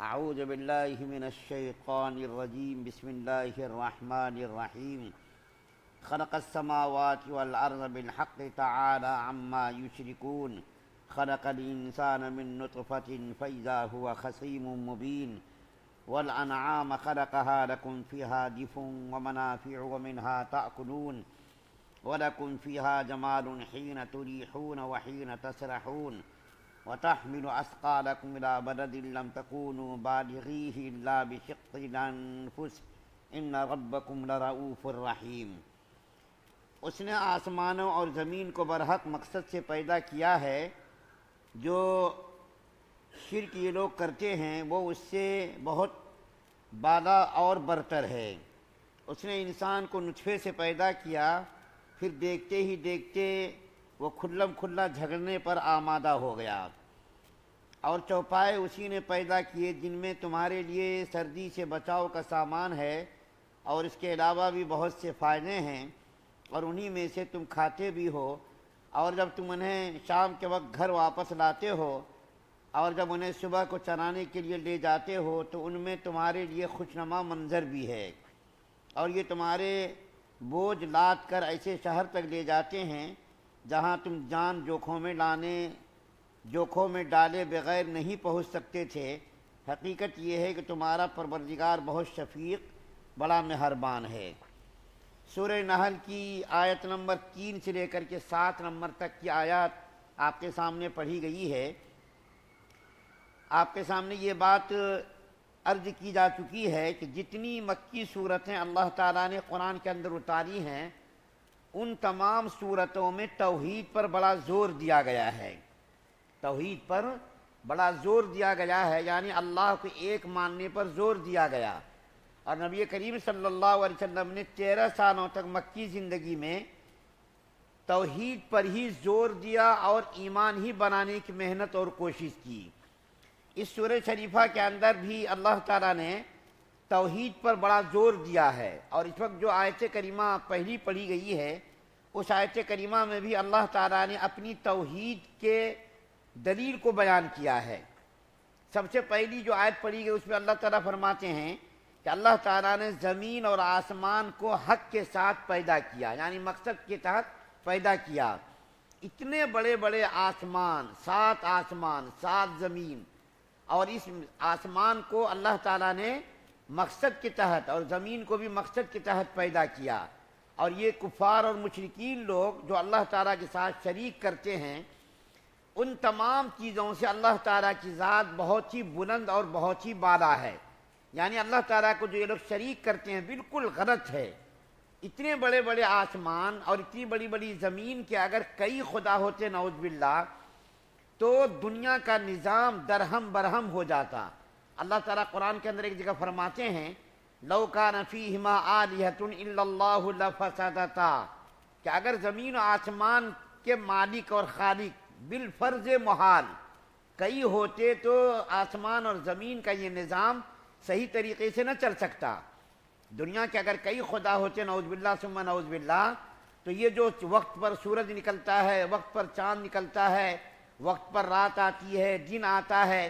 اعوذ باللہ من الشیطان الرجیم بسم اللہ الرحمن الرحیم خلق السماوات والارض بالحق تعالی عما یشرکون خلق الانسان من نطفة فاذا هو خصیم مبین والانعام خلقها لكم فيها دفء ومنافع ومنها تأكلون ولكم فيها جمال حين تريحون وحين تسرحون وتحمل أثقالكم إلى بلد لم تكونوا بالغيه إلا بشق الأنفس إن ربكم لرؤوف رحیم۔ اس نے آسمانوں اور زمین کو برحق مقصد سے پیدا کیا ہے۔ جو شرک یہ لوگ کرتے ہیں وہ اس سے بہت بالا اور برتر ہے۔ اس نے انسان کو نطفے سے پیدا کیا، پھر دیکھتے ہی دیکھتے وہ کھلم کھلا جھگڑنے پر آمادہ ہو گیا، اور چوپائے اسی نے پیدا کیے جن میں تمہارے لیے سردی سے بچاؤ کا سامان ہے، اور اس کے علاوہ بھی بہت سے فائدے ہیں، اور انہی میں سے تم کھاتے بھی ہو۔ اور جب تم انہیں شام کے وقت گھر واپس لاتے ہو اور جب انہیں صبح کو چرانے کے لیے لے جاتے ہو تو ان میں تمہارے لیے خوشنما منظر بھی ہے، اور یہ تمہارے بوجھ لاد کر ایسے شہر تک لے جاتے ہیں جہاں تم جان جوکھوں میں ڈالے بغیر نہیں پہنچ سکتے تھے۔ حقیقت یہ ہے کہ تمہارا پروردگار بہت شفیق بڑا مہربان ہے۔ سورہ نحل کی آیت نمبر 3 سے لے کر کے 7 نمبر تک کی آیات آپ کے سامنے پڑھی گئی ہے۔ آپ کے سامنے یہ بات عرض کی جا چکی ہے کہ جتنی مکی صورتیں اللہ تعالیٰ نے قرآن کے اندر اتاری ہیں ان تمام صورتوں میں توحید پر بڑا زور دیا گیا ہے۔ توحید پر بڑا زور دیا گیا ہے، یعنی اللہ کو ایک ماننے پر زور دیا گیا، اور نبی کریم صلی اللہ علیہ وسلم نے 13 سالوں تک مکی زندگی میں توحید پر ہی زور دیا اور ایمان ہی بنانے کی محنت اور کوشش کی۔ اس سورہ شریفہ کے اندر بھی اللہ تعالیٰ نے توحید پر بڑا زور دیا ہے، اور اس وقت جو آیت کریمہ پہلی پڑھی گئی ہے اس آیت کریمہ میں بھی اللہ تعالیٰ نے اپنی توحید کے دلیل کو بیان کیا ہے۔ سب سے پہلی جو آیت پڑھی گئی اس میں اللہ تعالیٰ فرماتے ہیں کہ اللہ تعالیٰ نے زمین اور آسمان کو حق کے ساتھ پیدا کیا، یعنی مقصد کے تحت پیدا کیا۔ اتنے بڑے بڑے آسمان، 7 زمین، اور اس آسمان کو اللہ تعالیٰ نے مقصد کے تحت اور زمین کو بھی مقصد کے تحت پیدا کیا، اور یہ کفار اور مشرکین لوگ جو اللہ تعالیٰ کے ساتھ شریک کرتے ہیں ان تمام چیزوں سے اللہ تعالیٰ کی ذات بہت ہی بلند اور بہت ہی بالا ہے، یعنی اللہ تعالیٰ کو جو یہ لوگ شریک کرتے ہیں بالکل غلط ہے۔ اتنے بڑے بڑے آسمان اور اتنی بڑی بڑی زمین کے اگر کئی خدا ہوتے نعوذ باللہ تو دنیا کا نظام درہم برہم ہو جاتا۔ اللہ تعالیٰ قرآن کے اندر ایک جگہ فرماتے ہیں لَوْ كَانَ فِيهِمَا آلِهَةٌ إِلَّا اللَّهُ لَفَسَدَتَا، کہ اگر زمین و آسمان کے مالک اور خالق بالفرض محال کئی ہوتے تو آسمان اور زمین کا یہ نظام صحیح طریقے سے نہ چل سکتا۔ دنیا کے اگر کئی خدا ہوتے نعوذ باللہ ثم نعوذ باللہ تو یہ جو وقت پر سورج نکلتا ہے، وقت پر چاند نکلتا ہے، وقت پر رات آتی ہے، دن آتا ہے،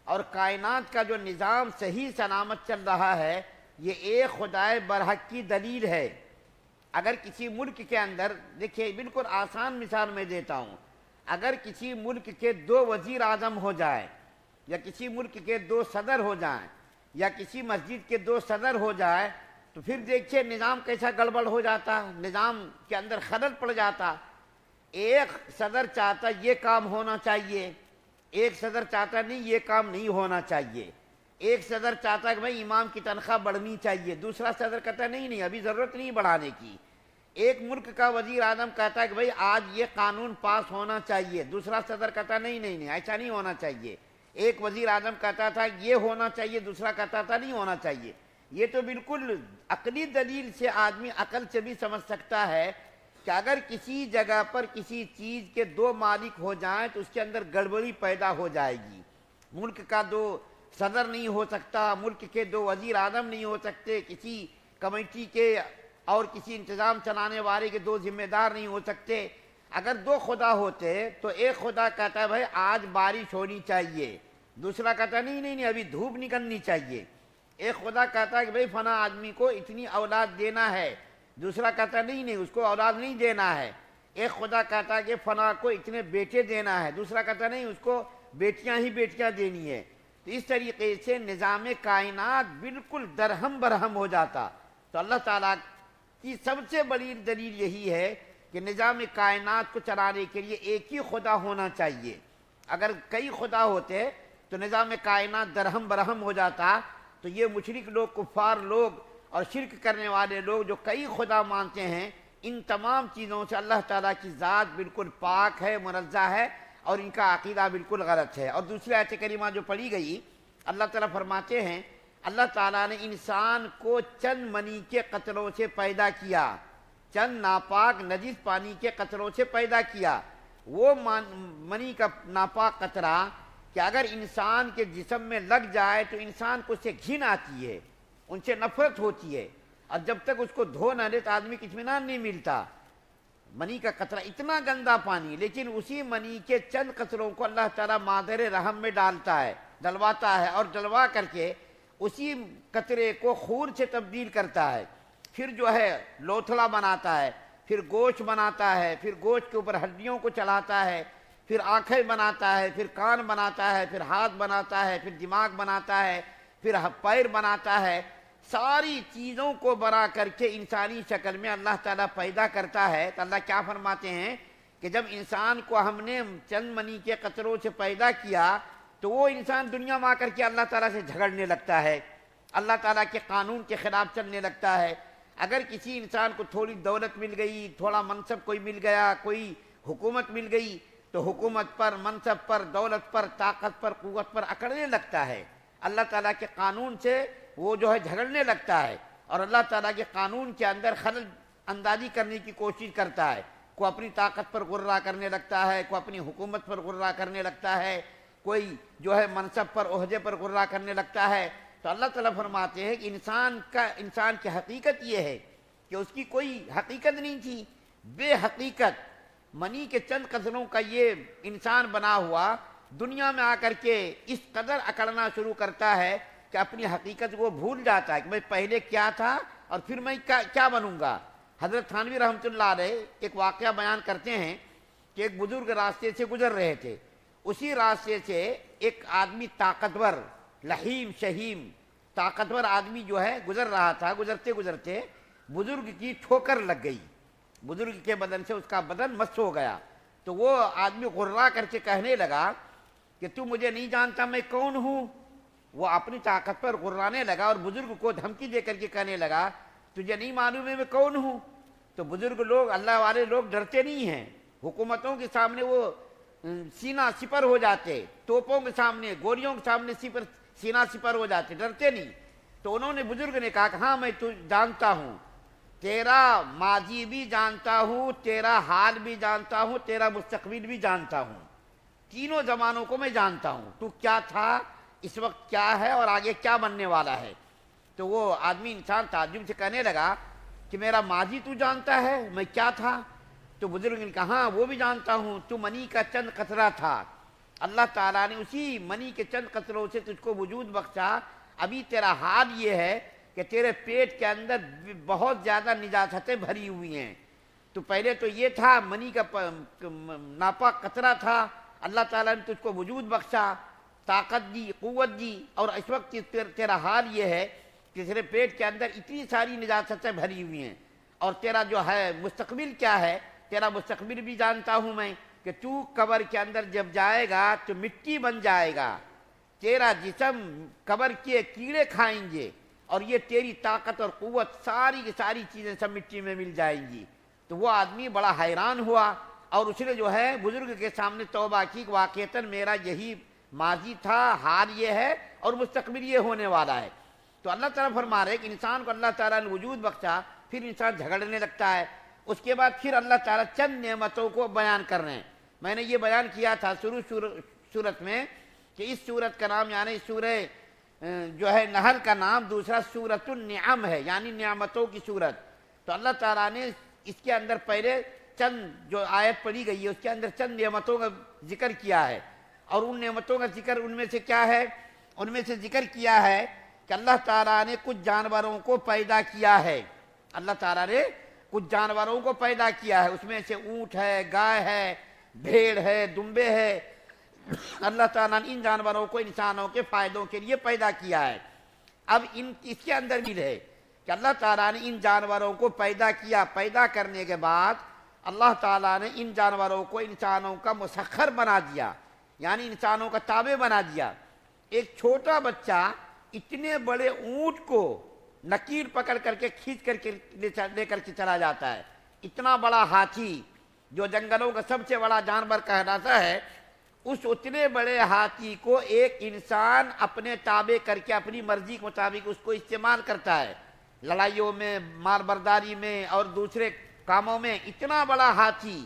اور کائنات کا جو نظام صحیح سلامت چل رہا ہے یہ ایک خدائے برحق کی دلیل ہے۔ اگر کسی ملک کے اندر دیکھیے، بالکل آسان مثال میں دیتا ہوں، اگر کسی ملک کے 2 وزیر اعظم ہو جائے، یا کسی ملک کے 2 صدر ہو جائیں، یا کسی مسجد کے 2 صدر ہو جائے تو پھر دیکھیے نظام کیسا گڑبڑ ہو جاتا، نظام کے اندر خلل پڑ جاتا۔ ایک صدر چاہتا یہ کام ہونا چاہیے، ایک صدر چاہتا نہیں یہ کام نہیں ہونا چاہیے، ایک صدر چاہتا کہ بھائی امام کی تنخواہ بڑھنی چاہیے، دوسرا صدر کہتا نہیں ابھی ضرورت نہیں بڑھانے کی۔ ایک ملک کا وزیر اعظم کہتا ہے کہ بھائی آج یہ قانون پاس ہونا چاہیے، دوسرا صدر کہتا نہیں ایسا نہیں ہونا چاہیے۔ ایک وزیر اعظم کہتا تھا یہ ہونا چاہیے، دوسرا کہتا تھا نہیں ہونا چاہیے۔ یہ تو بالکل عقلی دلیل سے آدمی عقل سے بھی سمجھ سکتا ہے کہ اگر کسی جگہ پر کسی چیز کے 2 مالک ہو جائیں تو اس کے اندر گڑبڑی پیدا ہو جائے گی۔ ملک کا 2 صدر نہیں ہو سکتا، ملک کے 2 وزیر اعظم نہیں ہو سکتے، کسی کمیٹی کے اور کسی انتظام چلانے والے کے 2 ذمہ دار نہیں ہو سکتے۔ اگر 2 خدا ہوتے تو ایک خدا کہتا ہے بھائی آج بارش ہونی چاہیے، دوسرا کہتا نہیں نہیں نہیں ابھی دھوپ نکلنی چاہیے. ایک خدا کہتا ہے کہ بھئی فلاں آدمی کو اتنی اولاد دینا ہے, دوسرا کہتا نہیں نہیں اس کو اولاد نہیں دینا ہے. ایک خدا کہتا ہے کہ فلاں کو اتنے بیٹے دینا ہے, دوسرا کہتا نہیں اس کو بیٹیاں ہی بیٹیاں دینی ہے. تو اس طریقے سے نظام کائنات بالکل درہم برہم ہو جاتا. تو اللہ تعالیٰ کی سب سے بڑی دلیل یہی ہے کہ نظام کائنات کو چلانے کے لیے ایک ہی خدا ہونا چاہیے. اگر کئی خدا ہوتے تو نظام کائنات درہم برہم ہو جاتا. تو یہ مشرک لوگ, کفار لوگ اور شرک کرنے والے لوگ جو کئی خدا مانتے ہیں, ان تمام چیزوں سے اللہ تعالیٰ کی ذات بالکل پاک ہے, منزہ ہے, اور ان کا عقیدہ بالکل غلط ہے. اور دوسری آیت کریمہ جو پڑھی گئی, اللہ تعالیٰ فرماتے ہیں اللہ تعالیٰ نے انسان کو چند منی کے قطروں سے پیدا کیا, چند ناپاک نجس پانی کے قطروں سے پیدا کیا. وہ منی کا ناپاک قطرہ کہ اگر انسان کے جسم میں لگ جائے تو انسان کو اس سے گھن آتی ہے, ان سے نفرت ہوتی ہے, اور جب تک اس کو دھو نہ لے تو آدمی کو اطمینان نہیں ملتا. منی کا قطرہ اتنا گندا پانی, لیکن اسی منی کے چند قطروں کو اللہ تعالیٰ مادر رحم میں ڈالتا ہے, ڈلواتا ہے, اور ڈلوا کر کے اسی قطرے کو خون سے تبدیل کرتا ہے. پھر جو ہے لوتھڑا بناتا ہے, پھر گوشت بناتا ہے, پھر گوشت کے اوپر ہڈیوں کو چلاتا ہے, پھر آنکھیں بناتا ہے, پھر کان بناتا ہے, پھر ہاتھ بناتا ہے, پھر دماغ بناتا ہے, پھر پیر بناتا ہے. ساری چیزوں کو بنا کر کے انسانی شکل میں اللہ تعالیٰ پیدا کرتا ہے. تو اللہ کیا فرماتے ہیں کہ جب انسان کو ہم نے چند منی کے قطروں سے پیدا کیا تو وہ انسان دنیا میں آ کر کے اللہ تعالیٰ سے جھگڑنے لگتا ہے, اللہ تعالیٰ کے قانون کے خلاف چلنے لگتا ہے. اگر کسی انسان کو تھوڑی دولت مل گئی, تھوڑا منصب کوئی مل گیا, کوئی حکومت مل گئی, تو حکومت پر, منصب پر, دولت پر, طاقت پر, قوت پر اکڑنے لگتا ہے. اللہ تعالیٰ کے قانون سے وہ جو ہے جھگڑنے لگتا ہے, اور اللہ تعالیٰ کے قانون کے اندر خلل اندازی کرنے کی کوشش کرتا ہے. کوئی اپنی طاقت پر غرہ کرنے لگتا ہے, کوئی اپنی حکومت پر غرہ کرنے لگتا ہے, کوئی جو ہے منصب پر, عہدے پر غرہ کرنے لگتا ہے. تو اللہ تعالیٰ فرماتے ہیں کہ انسان کی حقیقت یہ ہے کہ اس کی کوئی حقیقت نہیں تھی, بے حقیقت منی کے چند قطروں کا یہ انسان بنا ہوا دنیا میں آ کر کے اس قدر اکڑنا شروع کرتا ہے کہ اپنی حقیقت کو بھول جاتا ہے کہ میں پہلے کیا تھا اور پھر میں کیا بنوں گا. حضرت تھانوی رحمۃ اللہ علیہ ایک واقعہ بیان کرتے ہیں کہ ایک بزرگ راستے سے گزر رہے تھے. اسی راستے سے ایک آدمی طاقتور, لحیم شہیم طاقتور آدمی جو ہے گزر رہا تھا. گزرتے گزرتے بزرگ کی ٹھوکر لگ گئی, بزرگ کے بدن سے اس کا بدن مس ہو گیا. تو وہ آدمی غرا کر کے کہنے لگا کہ تو مجھے نہیں جانتا میں کون ہوں. وہ اپنی طاقت پر غرانے لگا اور بزرگ کو دھمکی دے کر کے کہنے لگا تجھے نہیں معلوم ہے میں کون ہوں. تو بزرگ لوگ, اللہ والے لوگ ڈرتے نہیں ہیں, حکومتوں کے سامنے وہ سینہ سپر ہو جاتے, توپوں کے سامنے, گولیوں کے سامنے سینہ سپر ہو جاتے, ڈرتے نہیں. تو انہوں نے, بزرگ نے کہا کہ ہاں میں تو جانتا ہوں, تیرا ماضی بھی جانتا ہوں, تیرا حال بھی جانتا ہوں, تیرا مستقبل بھی جانتا ہوں, تینوں زمانوں کو میں جانتا ہوں. تو کیا تھا, اس وقت کیا ہے, اور آگے کیا بننے والا ہے. تو وہ آدمی انسان تعجب سے کہنے لگا کہ میرا ماضی تو جانتا ہے, میں کیا تھا. تو بزرگ نے کہا ہاں وہ بھی جانتا ہوں, تو منی کا چند قطرہ تھا, اللہ تعالیٰ نے اسی منی کے چند قطروں سے تجھ کو وجود بخشا. ابھی تیرا حال یہ ہے کہ تیرے پیٹ کے اندر بہت زیادہ نجاستیں بھری ہوئی ہیں. تو پہلے تو یہ تھا, منی کا ناپاک قطرہ تھا, اللہ تعالیٰ نے تجھ کو وجود بخشا, طاقت دی, قوت دی, اور اس وقت تیرا حال یہ ہے کہ تیرے پیٹ کے اندر اتنی ساری نجاستیں بھری ہوئی ہیں. اور تیرا جو ہے مستقبل کیا ہے, تیرا مستقبل بھی جانتا ہوں میں کہ تو قبر کے اندر جب جائے گا تو مٹی بن جائے گا, تیرا جسم قبر کے کیڑے کھائیں گے, اور یہ تیری طاقت اور قوت ساری کی ساری چیزیں سب مٹی میں مل جائیں گی. تو وہ آدمی بڑا حیران ہوا, اور اس نے جو ہے بزرگ کے سامنے توبہ کی کہ واقعتاً میرا یہی ماضی تھا, حال یہ ہے, اور مستقبل یہ ہونے والا ہے. تو اللہ تعالیٰ فرما رہے کہ انسان کو اللہ تعالیٰ نے وجود بخشا, پھر انسان جھگڑنے لگتا ہے. اس کے بعد پھر اللہ تعالیٰ چند نعمتوں کو بیان کر رہے ہیں. میں نے یہ بیان کیا تھا شروع صورت میں کہ اس صورت کا نام, یعنی سورہ جو ہے نحل کا نام دوسرا سورۃ النعم ہے, یعنی نعمتوں کی صورت. تو اللہ تعالیٰ نے اس کے اندر پہلے چند جو آیت پڑھی گئی ہے اس کے اندر چند نعمتوں کا ذکر کیا ہے, اور ان نعمتوں کا ذکر ان میں سے کیا ہے؟ ان میں سے ذکر کیا ہے کہ اللہ تعالیٰ نے کچھ جانوروں کو پیدا کیا ہے، اللہ تعالیٰ نے کچھ جانوروں کو پیدا کیا ہے، اس میں سے اونٹ ہے، گائے ہے، بھیڑ ہے، دمبے ہے۔ اللہ تعالیٰ نے ان جانوروں کو انسانوں کے فائدوں کے لیے پیدا کیا ہے۔ اب اس کے اندر بھی ہے کہ اللہ تعالیٰ نے ان جانوروں کو پیدا کیا، پیدا کرنے کے بعد اللہ تعالیٰ نے ان جانوروں کو انسانوں کا مسخر بنا دیا، یعنی انسانوں کا تابع بنا دیا۔ ایک چھوٹا بچہ اتنے بڑے اونٹ کو نکیر پکڑ کر کے کھینچ کر کے لے کر کے چلا جاتا ہے، اتنا بڑا ہاتھی جو جنگلوں کا سب سے بڑا جانور کہلاتا ہے، اس اتنے بڑے ہاتھی کو ایک انسان اپنے تابع کر کے اپنی مرضی کے مطابق اس کو استعمال کرتا ہے، لڑائیوں میں، مال برداری میں اور دوسرے کاموں میں۔ اتنا بڑا ہاتھی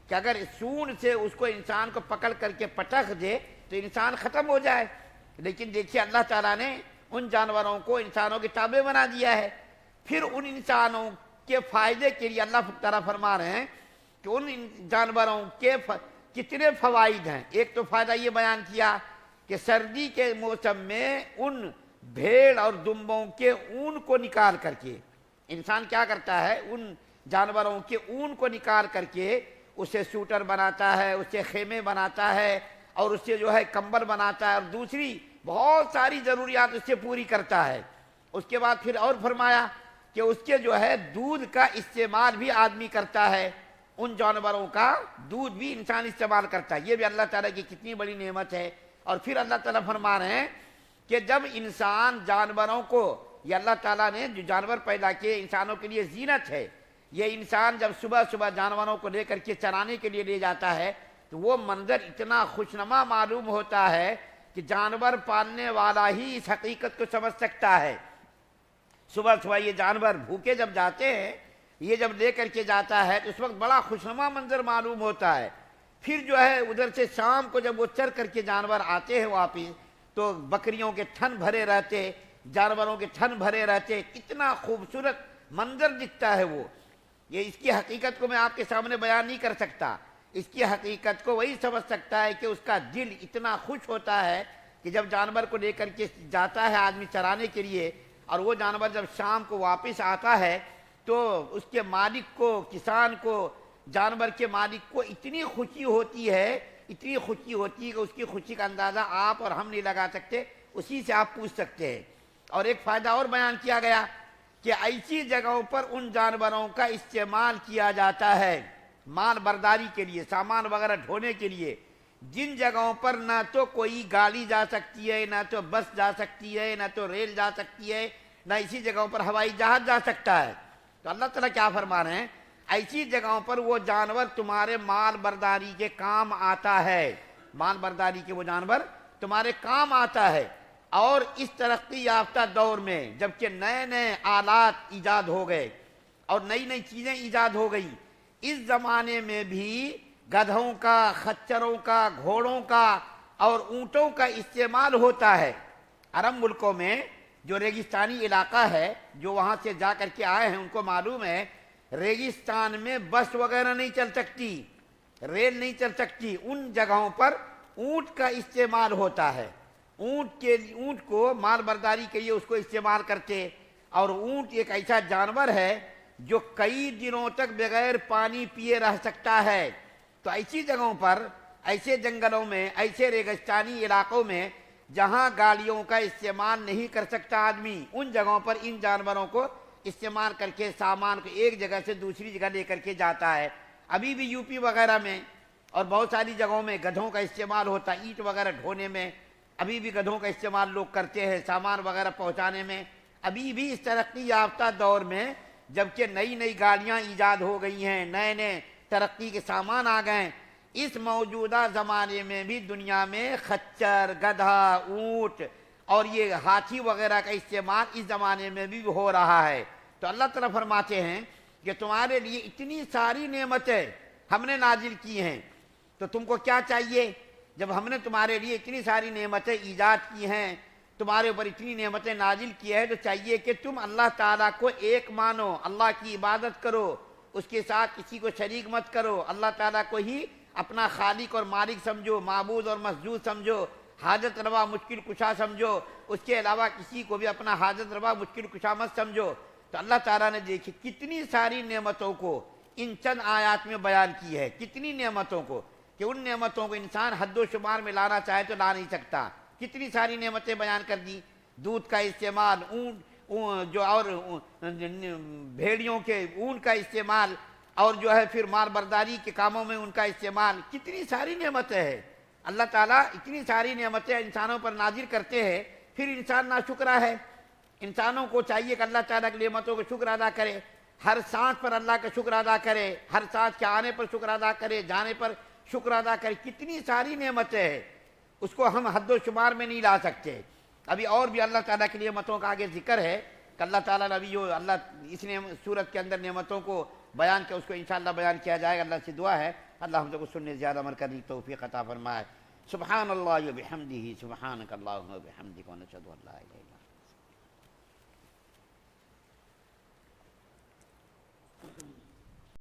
کہ اگر سونڈ سے اس کو انسان کو پکڑ کر کے پٹخ دے تو انسان ختم ہو جائے، لیکن دیکھیے اللہ تعالیٰ نے ان جانوروں کو انسانوں کے تابع بنا دیا ہے۔ پھر ان انسانوں کے فائدے کے لیے اللہ تعالیٰ فرما رہے ہیں کہ ان جانوروں کے کتنے فوائد ہیں۔ ایک تو فائدہ یہ بیان کیا کہ سردی کے موسم میں ان بھیڑ اور دمبوں کے اون کو نکال کر کے انسان کیا کرتا ہے، ان جانوروں کے اون کو نکال کر کے اسے سوٹر بناتا ہے، اس سے خیمے بناتا ہے، اور اس سے جو ہے کمبل بناتا ہے، اور دوسری بہت ساری ضروریات اس سے پوری کرتا ہے۔ اس کے بعد پھر اور فرمایا کہ اس کے جو ہے دودھ کا استعمال بھی آدمی کرتا ہے، ان جانوروں کا دودھ بھی انسان استعمال کرتا ہے۔ یہ بھی اللہ تعالیٰ کی کتنی بڑی نعمت ہے۔ اور پھر اللہ تعالیٰ فرما رہے ہیں کہ جب انسان جانوروں کو، یہ اللہ تعالیٰ نے جو جانور پیدا کیے انسانوں کے لیے زینت ہے، یہ انسان جب صبح صبح جانوروں کو لے کر کے چرانے کے لیے لے جاتا ہے تو وہ منظر اتنا خوشنما معلوم ہوتا ہے کہ جانور پالنے والا ہی اس حقیقت کو سمجھ سکتا ہے۔ صبح صبح یہ جانور بھوکے جب جاتے ہیں، یہ جب لے کر کے جاتا ہے تو اس وقت بڑا خوشنما منظر معلوم ہوتا ہے۔ پھر جو ہے ادھر سے شام کو جب وہ چر کر کے جانور آتے ہیں واپس، تو بکریوں کے تھن بھرے رہتے، جانوروں کے تھن بھرے رہتے، کتنا خوبصورت منظر دکھتا ہے وہ۔ یہ اس کی حقیقت کو میں آپ کے سامنے بیان نہیں کر سکتا، اس کی حقیقت کو وہی سمجھ سکتا ہے کہ اس کا دل اتنا خوش ہوتا ہے کہ جب جانور کو لے کر کے جاتا ہے آدمی چرانے کے لیے، اور وہ جانور جب شام کو واپس آتا ہے تو اس کے مالک کو، کسان کو، جانور کے مالک کو اتنی خوشی ہوتی ہے، اتنی خوشی ہوتی ہے کہ اس کی خوشی کا اندازہ آپ اور ہم نہیں لگا سکتے، اسی سے آپ پوچھ سکتے ہیں۔ اور ایک فائدہ اور بیان کیا گیا کہ ایسی جگہوں پر ان جانوروں کا استعمال کیا جاتا ہے مال برداری کے لیے، سامان وغیرہ ڈھونے کے لیے، جن جگہوں پر نہ تو کوئی گاڑی جا سکتی ہے، نہ تو بس جا سکتی ہے، نہ تو ریل جا سکتی ہے، نہ اسی جگہوں پر ہوائی جہاز جا سکتا ہے۔ تو اللہ تعالیٰ کیا فرما رہے ہیں، ایسی جگہوں پر وہ جانور تمہارے مال برداری کے کام آتا ہے، مال برداری کے وہ جانور تمہارے کام آتا ہے۔ اور اس ترقی یافتہ دور میں جبکہ نئے نئے آلات ایجاد ہو گئے اور نئی نئی چیزیں ایجاد ہو گئی، اس زمانے میں بھی گدھوں کا، خچروں کا، گھوڑوں کا اور اونٹوں کا استعمال ہوتا ہے۔ عرب ملکوں میں جو ریگستانی علاقہ ہے، جو وہاں سے جا کر کے آئے ہیں ان کو معلوم ہے ریگستان میں بس وغیرہ نہیں چل سکتی، ریل نہیں چل سکتی، ان جگہوں پر اونٹ کا استعمال ہوتا ہے۔ اونٹ کو مال برداری کے لیے اس کو استعمال کرتے، اور اونٹ ایک ایسا جانور ہے جو کئی دنوں تک بغیر پانی پیے رہ سکتا ہے۔ تو ایسی جگہوں پر، ایسے جنگلوں میں، ایسے ریگستانی علاقوں میں جہاں گاڑیوں کا استعمال نہیں کر سکتا آدمی، ان جگہوں پر ان جانوروں کو استعمال کر کے سامان کو ایک جگہ سے دوسری جگہ لے کر کے جاتا ہے۔ ابھی بھی یو پی وغیرہ میں اور بہت ساری جگہوں میں گدھوں کا استعمال ہوتا ہے، اینٹ وغیرہ ڈھونے میں ابھی بھی گدھوں کا استعمال لوگ کرتے ہیں، سامان وغیرہ پہنچانے میں۔ ابھی بھی اس ترقی یافتہ دور میں جبکہ نئی نئی گاڑیاں ایجاد ہو گئی ہیں، نئے نئے ترقی کے سامان آ گئے ہیں، اس موجودہ زمانے میں بھی دنیا میں خچر، گدھا، اونٹ اور یہ ہاتھی وغیرہ کا استعمال اس زمانے میں بھی ہو رہا ہے۔ تو اللہ تعالیٰ فرماتے ہیں کہ تمہارے لیے اتنی ساری نعمتیں ہم نے نازل کی ہیں، تو تم کو کیا چاہیے؟ جب ہم نے تمہارے لیے اتنی ساری نعمتیں ایجاد کی ہیں، تمہارے اوپر اتنی نعمتیں نازل کی ہیں، تو چاہیے کہ تم اللہ تعالیٰ کو ایک مانو، اللہ کی عبادت کرو، اس کے ساتھ کسی کو شریک مت کرو، اللہ تعالیٰ کو ہی اپنا خالق اور مالک سمجھو، معبود اور مسجود سمجھو، حاجت روا مشکل کشا سمجھو، اس کے علاوہ کسی کو بھی اپنا حاجت روا مشکل کشا مت سمجھو۔ تو اللہ تعالیٰ نے دیکھی کتنی ساری نعمتوں کو ان چند آیات میں بیان کی ہے، کتنی نعمتوں کو، کہ ان نعمتوں کو انسان حد و شمار میں لانا چاہے تو لا نہیں سکتا۔ کتنی ساری نعمتیں بیان کر دی، دودھ کا استعمال، اون جو اور بھیڑیوں کے اون کا استعمال، اور جو ہے پھر مال برداری کے کاموں میں ان کا استعمال، کتنی ساری نعمتیں ہیں۔ اللہ تعالیٰ اتنی ساری نعمتیں انسانوں پر نازل کرتے ہیں، پھر انسان ناشکرا ہے۔ انسانوں کو چاہیے کہ اللہ تعالیٰ کی نعمتوں کو شکر ادا کرے، ہر سانس پر اللہ کا شکر ادا کرے، ہر سانس کے آنے پر شکر ادا کرے، جانے پر شکر ادا کرے۔ کتنی ساری نعمتیں ہیں، اس کو ہم حد و شمار میں نہیں لا سکتے۔ ابھی اور بھی اللہ تعالیٰ کی نعمتوں کا آگے ذکر ہے کہ اللہ تعالیٰ نے ابھی جو اللہ اس سورت کے اندر نعمتوں کو بیان کیا، اس کو انشاءاللہ بیان کیا جائے گا۔ اللہ سے دعا ہے اللہ ہم کو سننے زیادہ عمل کرنے کی توفیق عطا فرمائے۔ سبحان اللہ و بحمدہ، سبحانک اللہم و بحمدک، ونشہد ان لا الہ الا انت۔